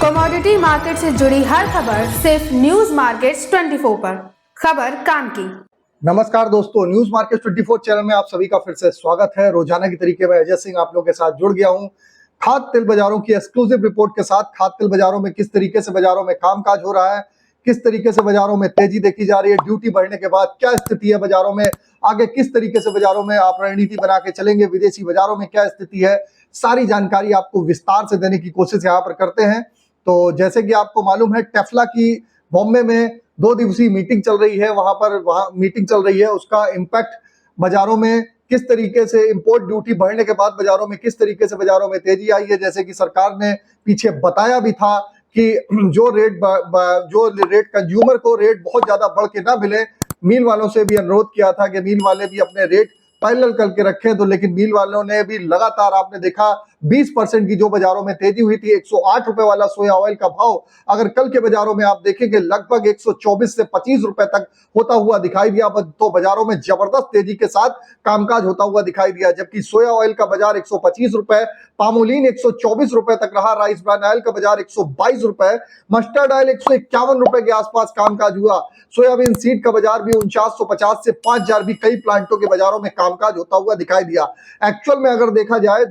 Commodity market से जुड़ी हर खबर सिर्फ न्यूज मार्केट्स 24 पर। खबर काम की। नमस्कार दोस्तों, न्यूज मार्केट 24 चैनल में आप सभी का फिर से स्वागत है। रोजाना की तरीके में अजय सिंह आप लोगों के साथ जुड़ गया हूं खाद्य तेल बाजारों की एक्सक्लूसिव रिपोर्ट के साथ। खाद्य तेल बाजारों में किस तरीके से बाजारों में कामकाज हो रहा है, किस तरीके से बाजारों में तेजी देखी जा रही है, ड्यूटी बढ़ने के बाद क्या स्थिति है बाजारों में, आगे किस तरीके से बाजारों में आप रणनीति बना के चलेंगे, विदेशी बाजारों में क्या स्थिति है, सारी जानकारी आपको विस्तार से देने की कोशिश यहाँ पर करते हैं। तो जैसे कि आपको मालूम है, टेफ्ला की बॉम्बे में 2 दिवसीय मीटिंग चल रही है। वहां मीटिंग चल रही है, उसका इम्पैक्ट बाजारों में किस तरीके से, इंपोर्ट ड्यूटी बढ़ने के बाद बाजारों में किस तरीके से बाजारों में तेजी आई है। जैसे कि सरकार ने पीछे बताया भी था कि जो रेट कंज्यूमर को रेट बहुत ज्यादा बढ़ के ना मिले, मिल वालों से भी अनुरोध किया था कि मिल वाले भी अपने रेट पैरेलल करके रखें। तो लेकिन मिल वालों ने भी लगातार, आपने देखा 20% की जो बाजारों में तेजी हुई थी। 108 रुपए वाला सोया ऑयल का भाव अगर कल के बाजारों में आप देखेंगे लगभग 124 से 25 रुपए तक होता हुआ दिखाई दिया। तो बाजारों में जबरदस्त तेजी के साथ कामकाज होता हुआ दिखाई दिया। जबकि सोया ऑयल का बाजार 125 रुपए, पामोलिन 124 रुपए तक रहा, राइस ब्रान ऑयल का बाजार 122 रुपए, मस्टर्ड ऑयल 151 रुपए के आसपास कामकाज हुआ। सोयाबीन सीड का बाजार भी 4950 से 5000 भी कई प्लांटों के बाजारों में कामकाज होता हुआ दिखाई दिया। एक्चुअल में अगर देखा जाए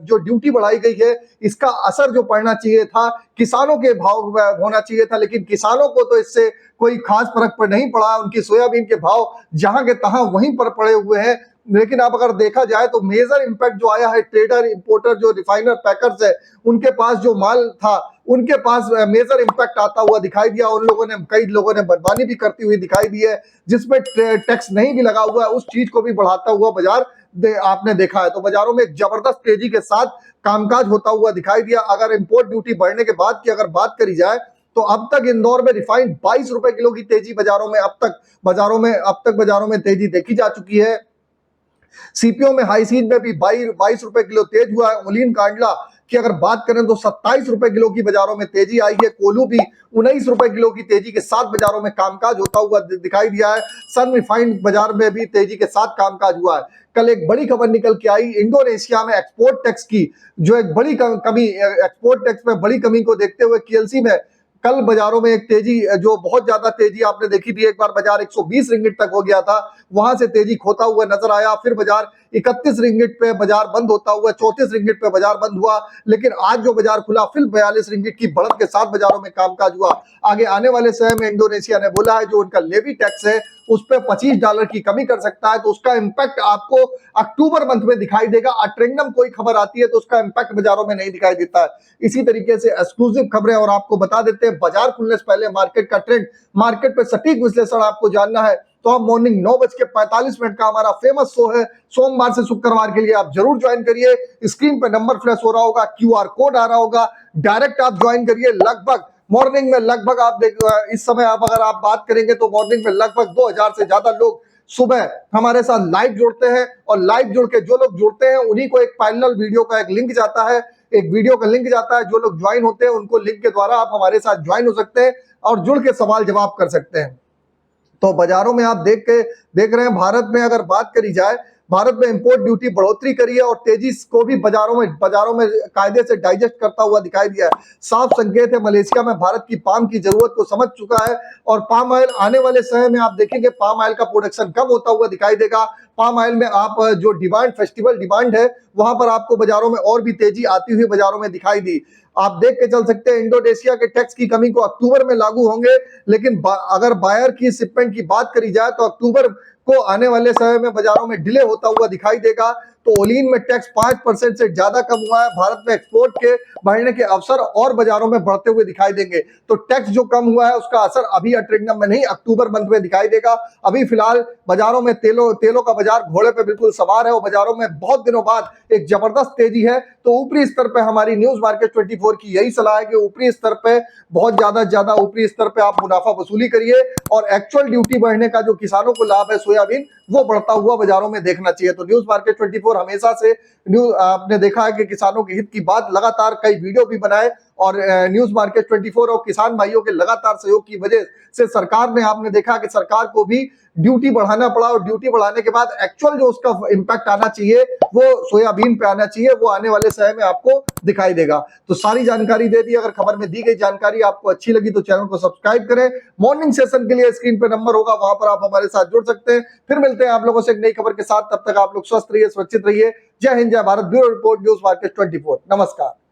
जो ड्यूटी बढ़ाई गई है, इसका असर जो पड़ना चाहिए था किसानों के भाव होना चाहिए था, लेकिन किसानों को तो इससे कोई खास फर्क पर नहीं पड़ा। उनकी सोयाबीन के भाव जहां के तहां वहीं पर पड़े हुए हैं। लेकिन अब अगर देखा जाए तो मेजर इंपैक्ट जो आया है, ट्रेडर, इंपोर्टर, जो रिफाइनर, पैकर्स है, उनके पास जो माल था उनके पास मेजर इंपैक्ट आता हुआ दिखाई दिया। उन लोगों ने, कई लोगों ने मनमानी भी करती हुई दिखाई दी है, जिसमें टैक्स नहीं भी लगा हुआ है, उस चीज को भी बढ़ाता हुआ बाजार आपने देखा है। तो बाजारों में जबरदस्त तेजी के साथ कामकाज होता हुआ दिखाई दिया। अगर इंपोर्ट ड्यूटी बढ़ने के बाद की अगर बात करी जाए तो अब तक इंदौर में रिफाइंड 22 रुपए किलो की तेजी बाजारों में अब तक बाजारों में तेजी देखी जा चुकी है। सीपीओ में हाई सीज में भी 22 रुपए किलो तेज हुआ है। ओलिन कांडला की अगर बात करें तो 27 रुपए किलो की बाजारों में तेजी आई है। कोलू भी 19 रुपए किलो की तेजी के साथ बाजारों में कामकाज होता हुआ दिखाई दिया है। सन रिफाइंड बाजार में भी तेजी के साथ कामकाज हुआ है। कल एक बड़ी खबर निकल के आई, इंडोनेशिया में एक्सपोर्ट टैक्स की जो एक बड़ी कमी, एक्सपोर्ट टैक्स में बड़ी कमी को देखते हुए केएलसी में कल बाजारों में एक तेजी, जो बहुत ज्यादा तेजी आपने देखी थी, एक बार बाजार 120 रिंगिट तक हो गया था, वहां से तेजी खोता हुआ नजर आया। फिर बाजार 31 रिंगिट पे बाजार बंद होता हुआ 34 रिंगिट पे बाजार बंद हुआ। लेकिन आज जो बाजार खुला फिर 42 रिंगिट की बढ़त के साथ बाजारों में कामकाज हुआ। आगे आने वाले समय में इंडोनेशिया ने बोला है जो उनका लेवी टैक्स है उस पर $25 की कमी कर सकता है, तो उसका इंपैक्ट आपको अक्टूबर मंथ में दिखाई देगा। अट्रेंडम कोई खबर आती है तो उसका इंपैक्ट बाजारों में नहीं दिखाई देता है। इसी तरीके से एक्सक्लूसिव खबरें और आपको बता देते हैं बाजार खुलने से पहले मार्केट का ट्रेंड, मार्केट पे सटीक विश्लेषण आपको जानना है तो आप मॉर्निंग 9:45 का हमारा फेमस शो है सोमवार से शुक्रवार के लिए आप जरूर ज्वाइन करिए। स्क्रीन पे नंबर फ्लैश हो रहा होगा, क्यूआर कोड आ रहा होगा, डायरेक्ट आप ज्वाइन करिए। लगभग मॉर्निंग में लगभग आप इस समय आप अगर आप बात करेंगे तो मॉर्निंग में लगभग 2000 से ज्यादा लोग सुबह हमारे साथ लाइव जुड़ते हैं। और लाइव जुड़ के जो लोग जुड़ते हैं उन्हीं को एक पैरेलल वीडियो का एक लिंक जाता है, एक वीडियो का लिंक जाता है। जो लोग ज्वाइन होते हैं उनको लिंक के द्वारा आप हमारे साथ ज्वाइन हो सकते हैं और जुड़ के सवाल जवाब कर सकते हैं। तो बाजारों में आप देख रहे हैं, भारत में अगर बात करी जाए, भारत में इंपोर्ट ड्यूटी बढ़ोतरी करी है और तेजी को भी बाजारों में कायदे से डाइजेस्ट करता हुआ दिखाई दिया है। साफ संकेत है मलेशिया में भारत की पाम की जरूरत को समझ चुका है और पाम ऑयल आने वाले समय में आप देखेंगे पाम ऑयल का प्रोडक्शन कम होता हुआ दिखाई देगा। पाम ऑयल में आप जो डिमांड, फेस्टिवल डिमांड है, वहां पर आपको बाजारों में और भी तेजी आती हुई बाजारों में दिखाई दी। आप देख के चल सकते हैं इंडोनेशिया के टैक्स की कमी को अक्टूबर में लागू होंगे, लेकिन अगर बायर की शिपमेंट की बात करी जाए तो अक्टूबर को आने वाले समय में बाजारों में डिले होता हुआ दिखाई देगा। तो ओलिन में टैक्स 5% से ज्यादा कम हुआ है। भारत में एक्सपोर्ट के बढ़ने के अवसर और बाजारों में बढ़ते हुए दिखाई देंगे। तो टैक्स जो कम हुआ है उसका असर अभी ट्रेंडम में नहीं, अक्टूबर मंथ में दिखाई देगा। अभी फिलहाल बाजारों में तेलों का बाजार घोड़े पे बिल्कुल सवार है और बाजारों में बहुत दिनों बाद एक जबरदस्त तेजी है। तो ऊपरी स्तर पे हमारी न्यूज मार्केट 24 की यही सलाह है कि ऊपरी स्तर पे बहुत ज्यादा ऊपरी स्तर पे आप मुनाफा वसूली करिए और एक्चुअल ड्यूटी बढ़ने का जो किसानों को लाभ है सोयाबीन, वो बढ़ता हुआ बाजारों में देखना चाहिए। तो न्यूज मार्केट 24 हमेशा से आपने देखा है कि किसानों के हित की बात, लगातार कई वीडियो भी बनाए और न्यूज मार्केट 24 और किसान भाइयों के लगातार सहयोग की वजह से सरकार ने, आपने देखा कि सरकार को भी ड्यूटी बढ़ाना पड़ा और ड्यूटी बढ़ाने के बाद एक्चुअल जो उसका इम्पैक्ट आना चाहिए वो सोयाबीन पे आना चाहिए, वो आने वाले समय में आपको दिखाई देगा। तो सारी जानकारी दे दी। अगर खबर में दी गई जानकारी आपको अच्छी लगी तो चैनल को सब्सक्राइब करें। मॉर्निंग सेशन के लिए स्क्रीन पे नंबर होगा, वहां पर आप हमारे साथ जुड़ सकते हैं। फिर मिलते हैं आप लोगों से एक नई खबर के साथ। तब तक आप लोग स्वस्थ रहिए, सुरक्षित रहिए। जय हिंद, जय Bharat. Bureau report, news market 24। नमस्कार।